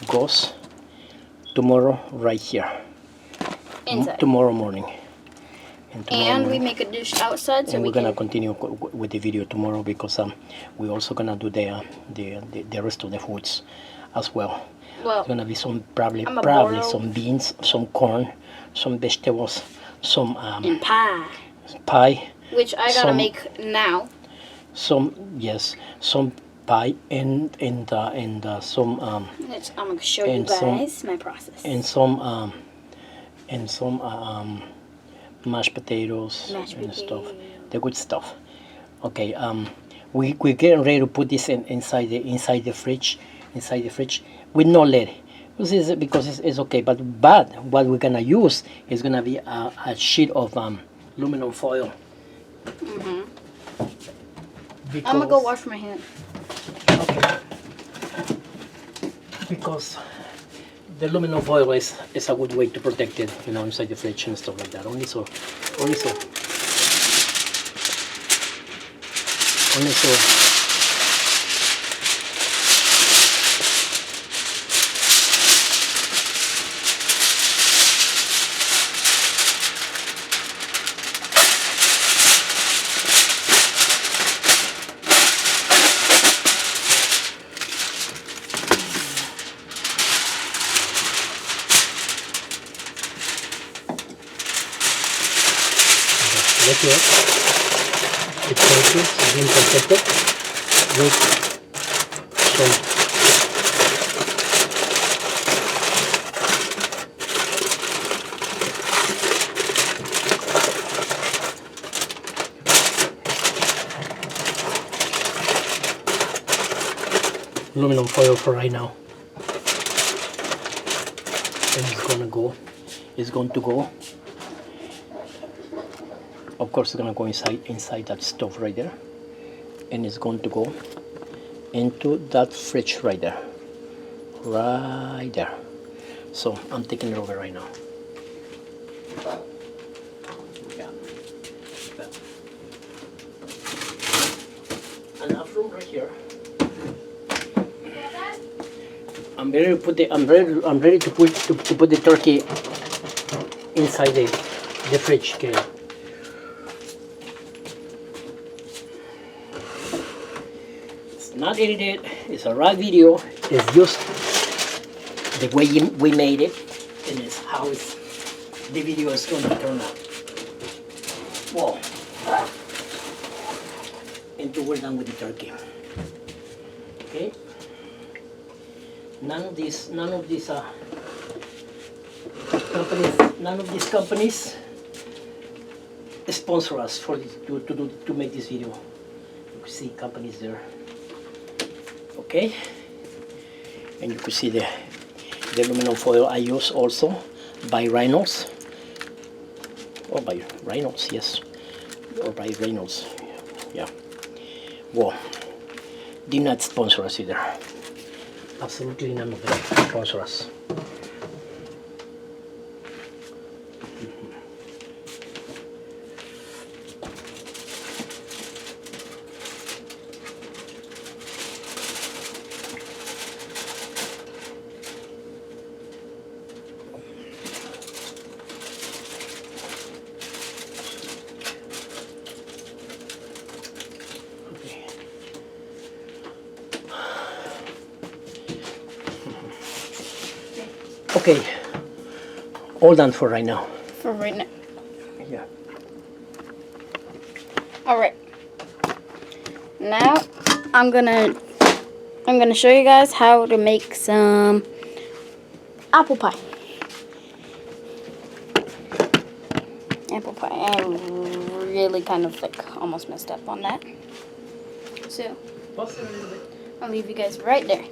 goes tomorrow right here. Inside. Tomorrow morning. And we make a dish outside, so and we're gonna continue with the video tomorrow, because we're also gonna do the rest of the foods as well. Well, it's gonna be some probably some beans, some corn, some vegetables, some and pie, which I gotta make now. Some pie and some I'm gonna show you guys my process. And some mashed potatoes and stuff, the good stuff. Okay, we're getting ready to put this inside the fridge with no lid. Because it's okay, but what we're gonna use is gonna be a sheet of aluminum foil. I'm gonna go wash my hands. Okay. Because the aluminum foil is a good way to protect it, inside the fridge and stuff like that. Only so. Look here, the turkey is being protected with some aluminum foil for right now, and it's going to go. Of course, it's gonna go inside that stove right there, and it's going to go into that fridge right there. So I'm taking it over right now. Yeah. Enough room right here. I'm ready to put the turkey inside the fridge. Okay. Not edited, it's a raw video. It's just the way we made it, and it's how the video is going to turn out. Whoa! Until we're done with the turkey. Okay. None of these companies sponsor us to make this video. You can see companies there. Okay, and you can see the aluminum foil I use also by Reynolds, yes, or by Reynolds, yeah. Well, did not sponsor us either. Absolutely none of them sponsor us. Okay, all done for right now. Yeah. All right. Now I'm gonna show you guys how to make some apple pie. I really kind of almost messed up on that. So I'll leave you guys right there.